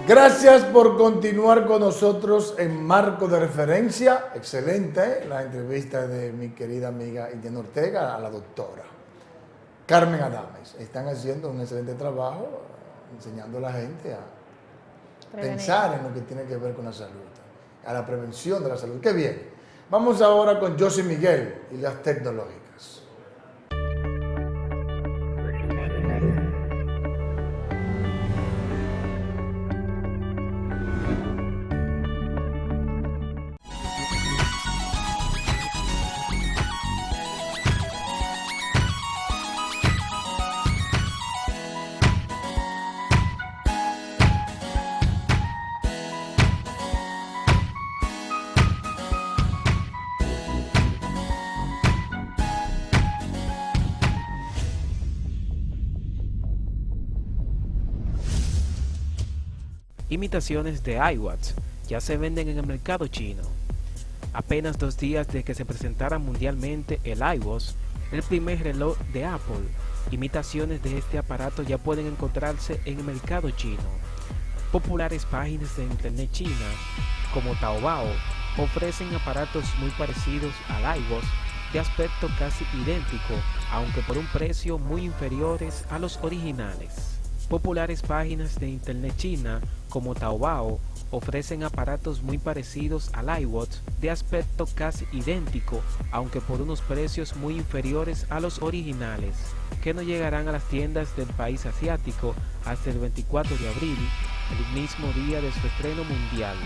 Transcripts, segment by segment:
Gracias por continuar con nosotros en Marco de Referencia. Excelente la entrevista de mi querida amiga Indiana Ortega a la doctora Carmen Adames. Están haciendo un excelente trabajo enseñando a la gente a pensar en lo que tiene que ver con la salud, a la prevención de la salud. ¡Qué bien! Vamos ahora con José Miguel y las tecnológicas. Imitaciones de iWatch ya se venden en el mercado chino. Apenas 2 días de que se presentara mundialmente el iWatch, el primer reloj de Apple, imitaciones de este aparato ya pueden encontrarse en el mercado chino. Populares páginas de internet china, como Taobao, ofrecen aparatos muy parecidos al iWatch, de aspecto casi idéntico, aunque por un precio muy inferiores a los originales. Populares páginas de internet china, como Taobao, ofrecen aparatos muy parecidos al iWatch, de aspecto casi idéntico, aunque por unos precios muy inferiores a los originales, que no llegarán a las tiendas del país asiático hasta el 24 de abril, el mismo día de su estreno mundial.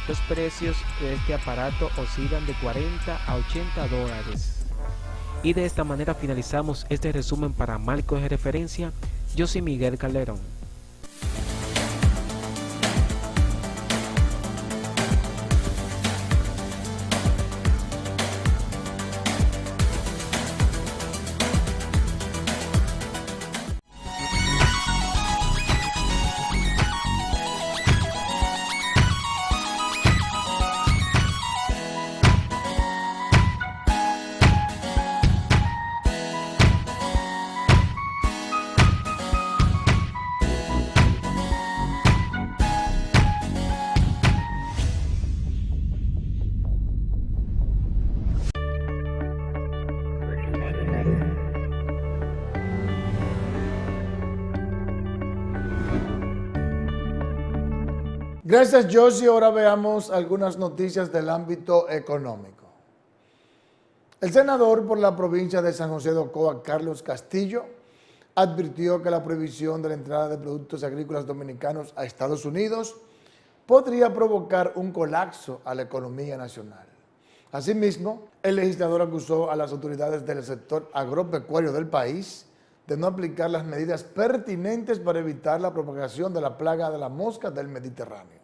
Los precios de este aparato oscilan de 40 a 80 dólares. Y de esta manera finalizamos este resumen para Marco de Referencia. Yo soy Miguel Calderón. Gracias, Josie. Ahora veamos algunas noticias del ámbito económico. El senador por la provincia de San José de Ocoa, Carlos Castillo, advirtió que la prohibición de la entrada de productos agrícolas dominicanos a Estados Unidos podría provocar un colapso a la economía nacional. Asimismo, el legislador acusó a las autoridades del sector agropecuario del país de no aplicar las medidas pertinentes para evitar la propagación de la plaga de la mosca del Mediterráneo.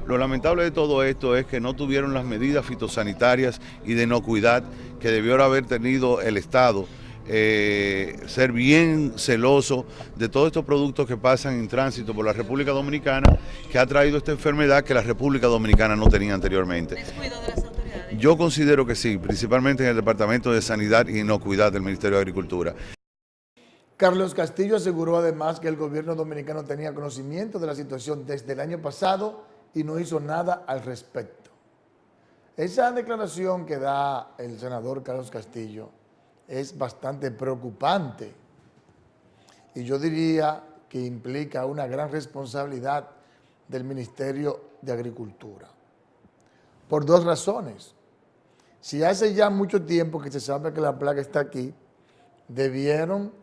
Lo lamentable de todo esto es que no tuvieron las medidas fitosanitarias y de inocuidad que debió haber tenido el Estado, ser bien celoso de todos estos productos que pasan en tránsito por la República Dominicana, que ha traído esta enfermedad que la República Dominicana no tenía anteriormente. ¿Descuido de las autoridades? Yo considero que sí, principalmente en el Departamento de Sanidad y Inocuidad del Ministerio de Agricultura. Carlos Castillo aseguró además que el gobierno dominicano tenía conocimiento de la situación desde el año pasado y no hizo nada al respecto. Esa declaración que da el senador Carlos Castillo es bastante preocupante y yo diría que implica una gran responsabilidad del Ministerio de Agricultura, por 2 razones. Si hace ya mucho tiempo que se sabe que la plaga está aquí, debieron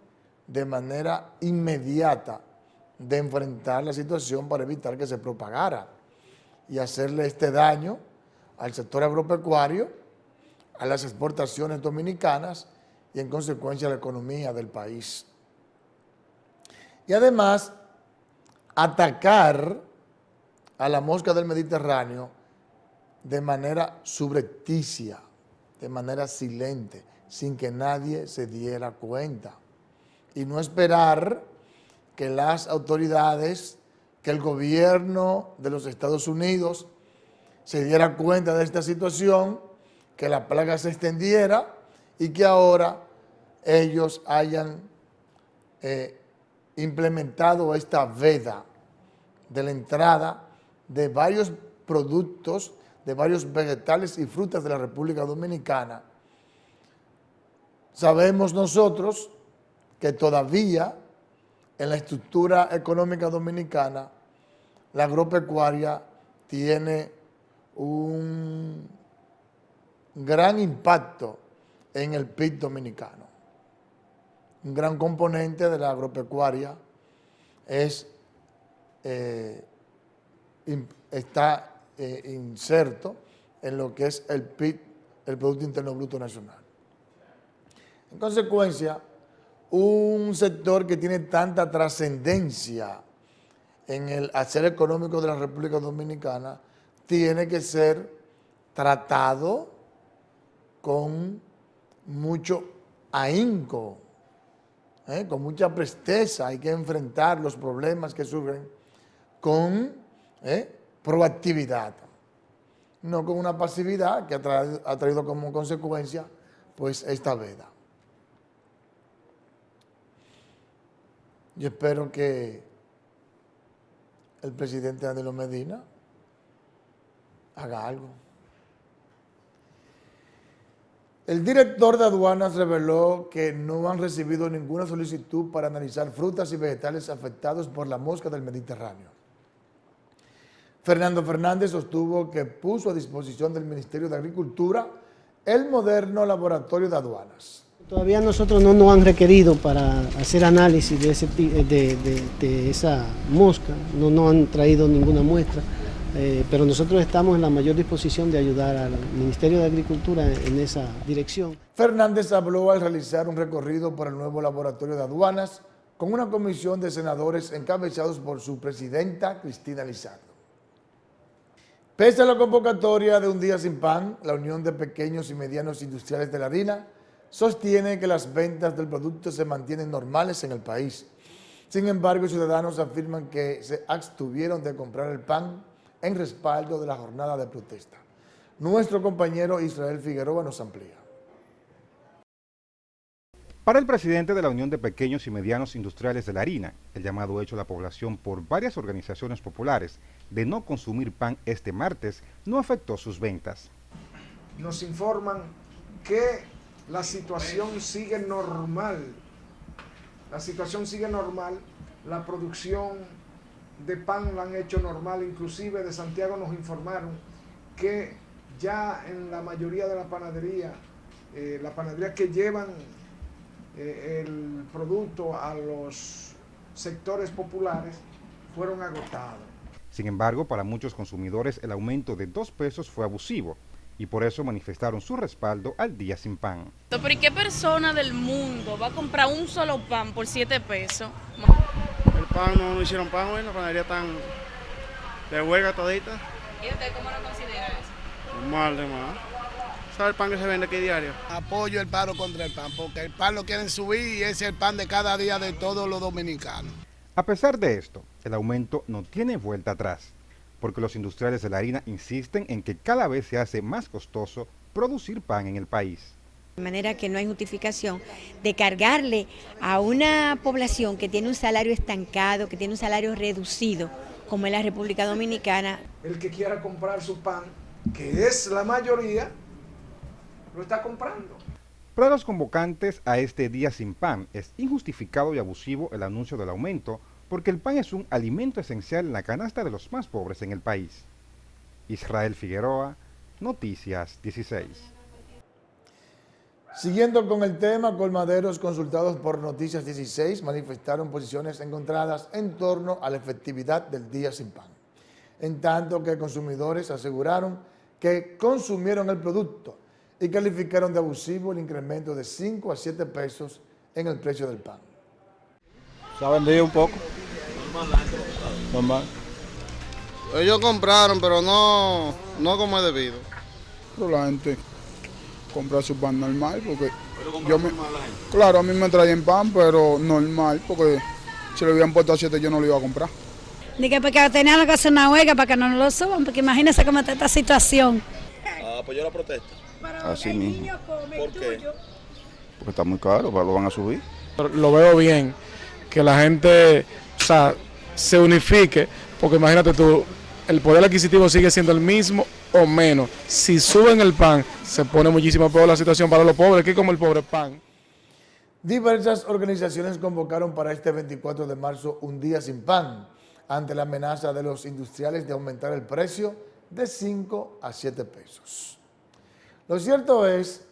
de manera inmediata de enfrentar la situación para evitar que se propagara y hacerle este daño al sector agropecuario, a las exportaciones dominicanas y en consecuencia a la economía del país. Y además, atacar a la mosca del Mediterráneo de manera subrepticia, de manera silente, sin que nadie se diera cuenta. Y no esperar que las autoridades, que el gobierno de los Estados Unidos se diera cuenta de esta situación, que la plaga se extendiera y que ahora ellos hayan implementado esta veda de la entrada de varios productos, de varios vegetales y frutas de la República Dominicana. Sabemos nosotros que todavía en la estructura económica dominicana la agropecuaria tiene un gran impacto en el PIB dominicano. Un gran componente de la agropecuaria está inserto en lo que es el PIB, el Producto Interno Bruto Nacional. En consecuencia, un sector que tiene tanta trascendencia en el hacer económico de la República Dominicana tiene que ser tratado con mucho ahínco, con mucha presteza. Hay que enfrentar los problemas que surgen con proactividad, no con una pasividad que ha traído como consecuencia pues esta veda. Yo espero que el presidente Danilo Medina haga algo. El director de aduanas reveló que no han recibido ninguna solicitud para analizar frutas y vegetales afectados por la mosca del Mediterráneo. Fernando Fernández sostuvo que puso a disposición del Ministerio de Agricultura el moderno laboratorio de aduanas. Todavía nosotros no nos han requerido para hacer análisis de esa mosca, no nos han traído ninguna muestra, pero nosotros estamos en la mayor disposición de ayudar al Ministerio de Agricultura en esa dirección. Fernández habló al realizar un recorrido por el nuevo laboratorio de aduanas con una comisión de senadores encabezados por su presidenta Cristina Lizardo. Pese a la convocatoria de un día sin pan, la Unión de Pequeños y Medianos Industriales de la Harina sostiene que las ventas del producto se mantienen normales en el país. Sin embargo, ciudadanos afirman que se abstuvieron de comprar el pan en respaldo de la jornada de protesta. Nuestro compañero Israel Figueroa nos amplía. Para el presidente de la Unión de Pequeños y Medianos Industriales de la Harina, el llamado hecho a la población por varias organizaciones populares de no consumir pan este martes no afectó sus ventas. Nos informan que la situación sigue normal. La situación sigue normal. La producción de pan la han hecho normal. Inclusive de Santiago nos informaron que ya en la mayoría de la panadería que llevan el producto a los sectores populares fueron agotados. Sin embargo, para muchos consumidores el aumento de 2 pesos fue abusivo y por eso manifestaron su respaldo al Día Sin Pan. ¿Pero y qué persona del mundo va a comprar un solo pan por 7 pesos? El pan no hicieron pan hoy, la panadería tan de huelga todita. ¿Y usted cómo lo considera eso? Mal de más. ¿Sabe el pan que se vende aquí diario? Apoyo el paro contra el pan, porque el pan lo quieren subir y ese es el pan de cada día de todos los dominicanos. A pesar de esto, el aumento no tiene vuelta atrás, porque los industriales de la harina insisten en que cada vez se hace más costoso producir pan en el país. De manera que no hay justificación de cargarle a una población que tiene un salario estancado, que tiene un salario reducido, como es la República Dominicana. El que quiera comprar su pan, que es la mayoría, lo está comprando. Para los convocantes a este Día Sin Pan es injustificado y abusivo el anuncio del aumento porque el pan es un alimento esencial en la canasta de los más pobres en el país. Israel Figueroa, Noticias 16. Siguiendo con el tema, colmaderos consultados por Noticias 16 manifestaron posiciones encontradas en torno a la efectividad del Día Sin Pan, en tanto que consumidores aseguraron que consumieron el producto y calificaron de abusivo el incremento de 5 a 7 pesos en el precio del pan. Se ha vendido un poco. Normal. Ellos compraron, pero no como es debido. Pero la gente compra su pan normal, porque claro, a mí me traían pan, pero normal, porque si le hubieran puesto a 7 yo no lo iba a comprar. Dije porque tenían que hacer una huelga para que no lo suban, porque imagínense cómo está esta situación. ¿Apoyó la protesta? Así mismo. ¿Por qué? Porque está muy caro, pero lo van a subir. Lo veo bien, que la gente, se unifique porque imagínate tú, el poder adquisitivo sigue siendo el mismo o menos. Si suben el pan, se pone muchísimo peor la situación para los pobres, que como el pobre pan. Diversas organizaciones convocaron para este 24 de marzo un día sin pan, ante la amenaza de los industriales de aumentar el precio de 5 a 7 pesos. Lo cierto es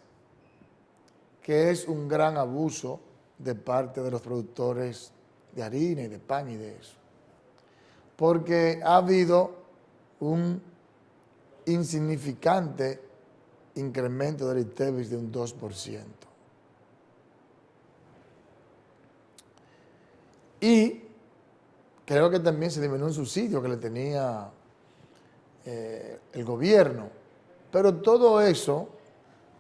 que es un gran abuso de parte de los productores de harina y de pan y de eso, porque ha habido un insignificante incremento del ITEVIS de un 2%. Y creo que también se disminuyó un subsidio que le tenía el gobierno. Pero todo eso,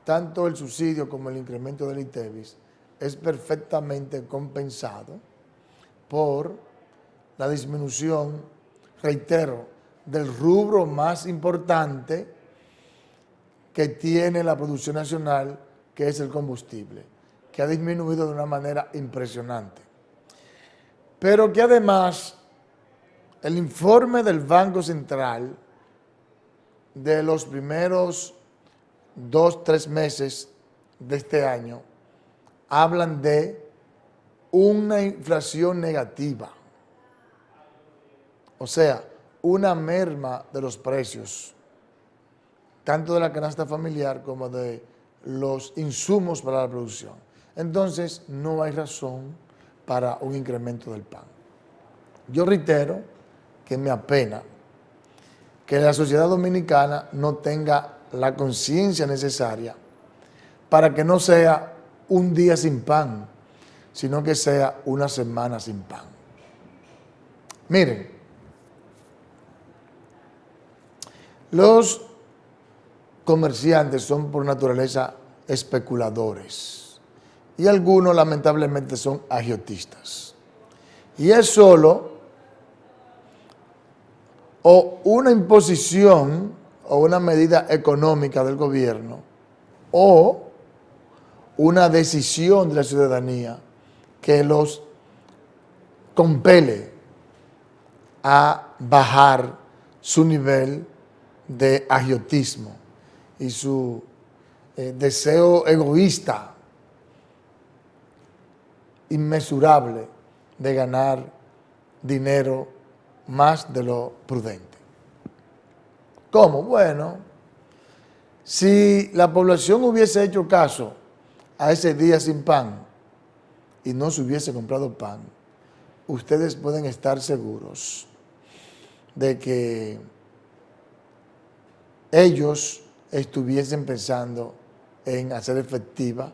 tanto el subsidio como el incremento del ITEVIS, es perfectamente compensado por la disminución, reitero, del rubro más importante que tiene la producción nacional, que es el combustible, que ha disminuido de una manera impresionante. Pero que además el informe del Banco Central de los primeros 2-3 meses de este año hablan de una inflación negativa, o sea, una merma de los precios, tanto de la canasta familiar como de los insumos para la producción. Entonces, no hay razón para un incremento del pan. Yo reitero que me apena que la sociedad dominicana no tenga la conciencia necesaria para que no sea un día sin pan, sino que sea una semana sin pan. Miren, los comerciantes son por naturaleza especuladores y algunos lamentablemente son agiotistas. Y es solo o una imposición o una medida económica del gobierno o una decisión de la ciudadanía que los compele a bajar su nivel de agiotismo y su deseo egoísta, inmesurable, de ganar dinero más de lo prudente. ¿Cómo? Bueno, si la población hubiese hecho caso a ese día sin pan y no se hubiese comprado pan, ustedes pueden estar seguros de que ellos estuviesen pensando en hacer efectiva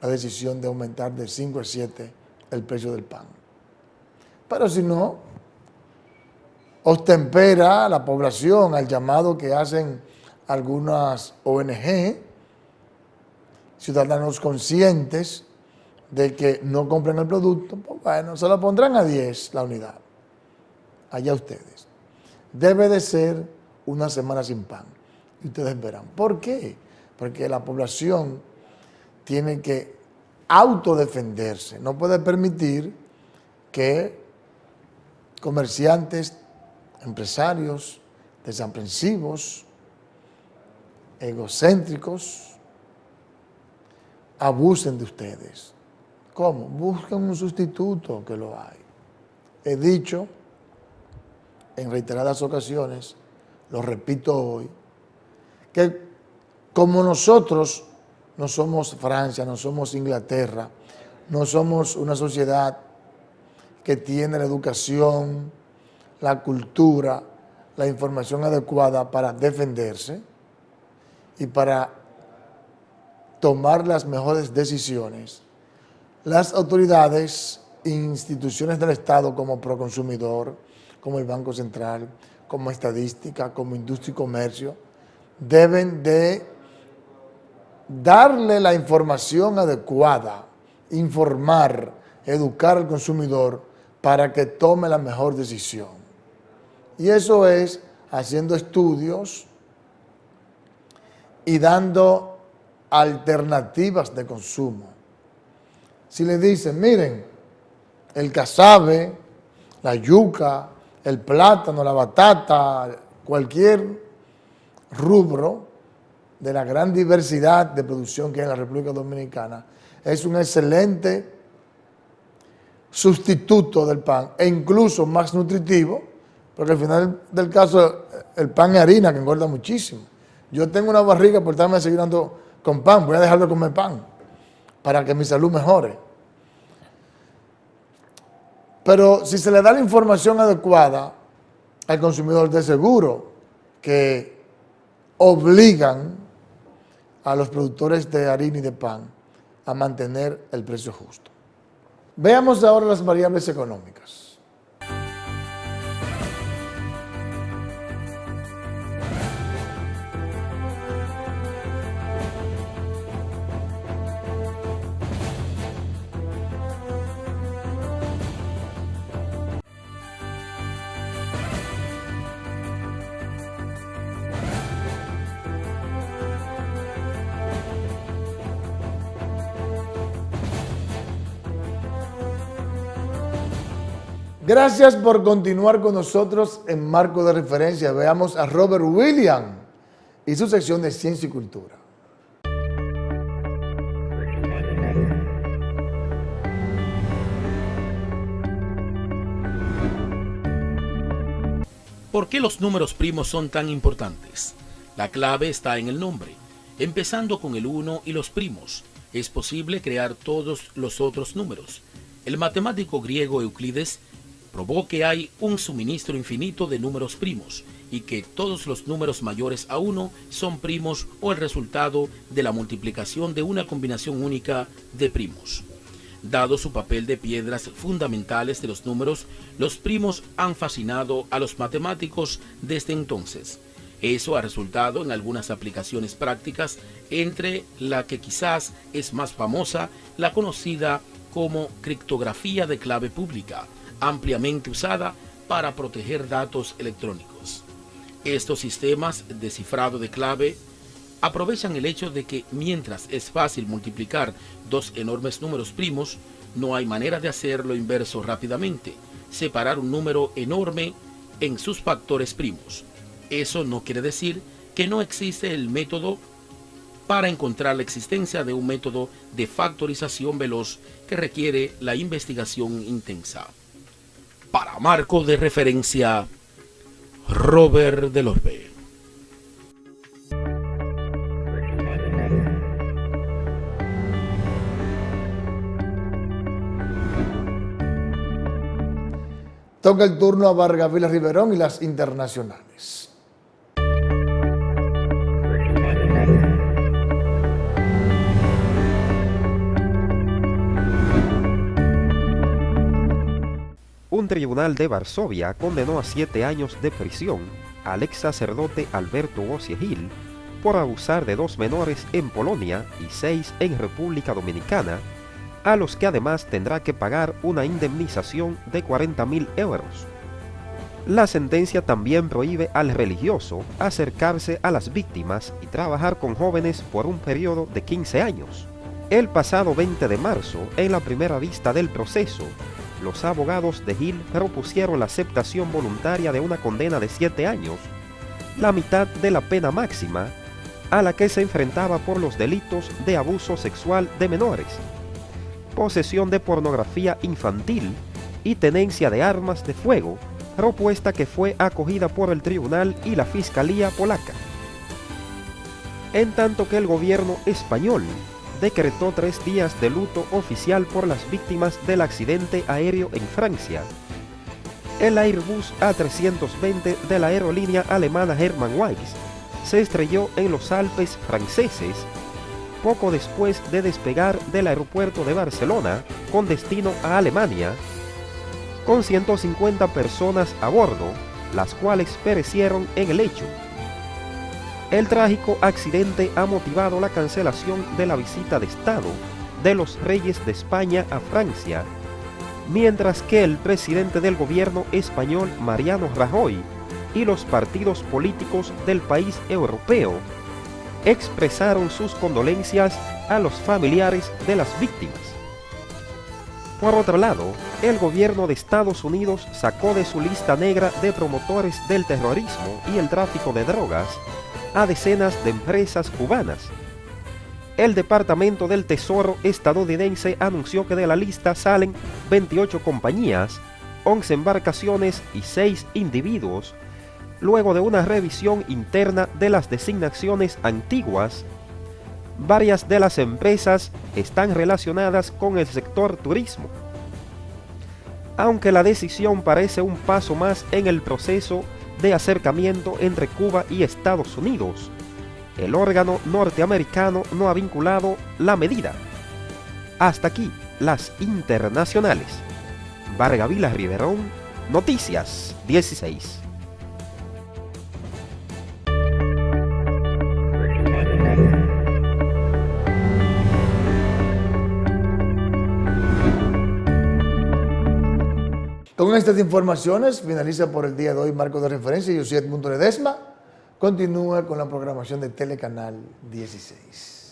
la decisión de aumentar de 5 a 7 el precio del pan. Pero si no, ostempera la población al llamado que hacen algunas ONG, ciudadanos conscientes de que no compren el producto, pues bueno, se lo pondrán a 10 la unidad. Allá ustedes. Debe de ser una semana sin pan. Y ustedes verán. ¿Por qué? Porque la población tiene que autodefenderse. No puede permitir que comerciantes, empresarios desaprensivos, egocéntricos, abusen de ustedes. ¿Cómo? Busquen un sustituto, que lo hay. He dicho en reiteradas ocasiones, lo repito hoy, que como nosotros no somos Francia, no somos Inglaterra, no somos una sociedad que tiene la educación, la cultura, la información adecuada para defenderse y para tomar las mejores decisiones, las autoridades e instituciones del Estado como Proconsumidor, como el Banco Central, como Estadística, como Industria y Comercio, deben de darle la información adecuada, informar, educar al consumidor para que tome la mejor decisión. Y eso es haciendo estudios y dando alternativas de consumo. Si le dicen, miren, el casabe, la yuca, el plátano, la batata, cualquier rubro de la gran diversidad de producción que hay en la República Dominicana, es un excelente sustituto del pan e incluso más nutritivo, porque al final del caso el pan es harina que engorda muchísimo. Yo tengo una barriga por estarme desayunando con pan, voy a dejar de comer pan para que mi salud mejore. Pero si se le da la información adecuada al consumidor, de seguro que obligan a los productores de harina y de pan a mantener el precio justo. Veamos ahora las variables económicas. Gracias por continuar con nosotros en Marco de Referencia. Veamos a Robert Williams y su sección de Ciencia y Cultura. ¿Por qué los números primos son tan importantes? La clave está en el nombre. Empezando con el 1 y los primos, es posible crear todos los otros números. El matemático griego Euclides probó que hay un suministro infinito de números primos y que todos los números mayores a 1 son primos o el resultado de la multiplicación de una combinación única de primos. Dado su papel de piedras fundamentales de los números, los primos han fascinado a los matemáticos desde entonces. Eso ha resultado en algunas aplicaciones prácticas, entre la que quizás es más famosa, la conocida como criptografía de clave pública, ampliamente usada para proteger datos electrónicos. Estos sistemas de cifrado de clave aprovechan el hecho de que mientras es fácil multiplicar dos enormes números primos, no hay manera de hacer lo inverso rápidamente, separar un número enorme en sus factores primos. Eso no quiere decir que no existe el método para encontrar la existencia de un método de factorización veloz que requiere la investigación intensa. Para Marco de Referencia, Robert Delorbe. Toca el turno a Vargas Riverón y las internacionales. Un tribunal de Varsovia condenó a 7 años de prisión al ex sacerdote Alberto Bosie Gil por abusar de 2 menores en Polonia y 6 en República Dominicana, a los que además tendrá que pagar una indemnización de 40.000 euros. La sentencia también prohíbe al religioso acercarse a las víctimas y trabajar con jóvenes por un periodo de 15 años. El pasado 20 de marzo, en la primera vista del proceso, los abogados de Gil propusieron la aceptación voluntaria de una condena de 7 años, la mitad de la pena máxima, a la que se enfrentaba por los delitos de abuso sexual de menores, posesión de pornografía infantil y tenencia de armas de fuego, propuesta que fue acogida por el tribunal y la fiscalía polaca. En tanto que el gobierno español decretó 3 días de luto oficial por las víctimas del accidente aéreo en Francia. El Airbus A320 de la aerolínea alemana Hermann Weyss se estrelló en los Alpes franceses poco después de despegar del aeropuerto de Barcelona con destino a Alemania, con 150 personas a bordo, las cuales perecieron en el hecho. El trágico accidente ha motivado la cancelación de la visita de Estado de los reyes de España a Francia, mientras que el presidente del gobierno español, Mariano Rajoy, y los partidos políticos del país europeo expresaron sus condolencias a los familiares de las víctimas. Por otro lado, el gobierno de Estados Unidos sacó de su lista negra de promotores del terrorismo y el tráfico de drogas a decenas de empresas cubanas. El Departamento del Tesoro estadounidense anunció que de la lista salen 28 compañías, 11 embarcaciones y 6 individuos, luego de una revisión interna de las designaciones antiguas. Varias de las empresas están relacionadas con el sector turismo. Aunque la decisión parece un paso más en el proceso de acercamiento entre Cuba y Estados Unidos, el órgano norteamericano no ha vinculado la medida. Hasta aquí las internacionales. Vargavila Riverón, Noticias 16. Con estas informaciones finaliza por el día de hoy Marco de Referencia. Yo soy Edmundo Ledesma. Continúa con la programación de Telecanal 16.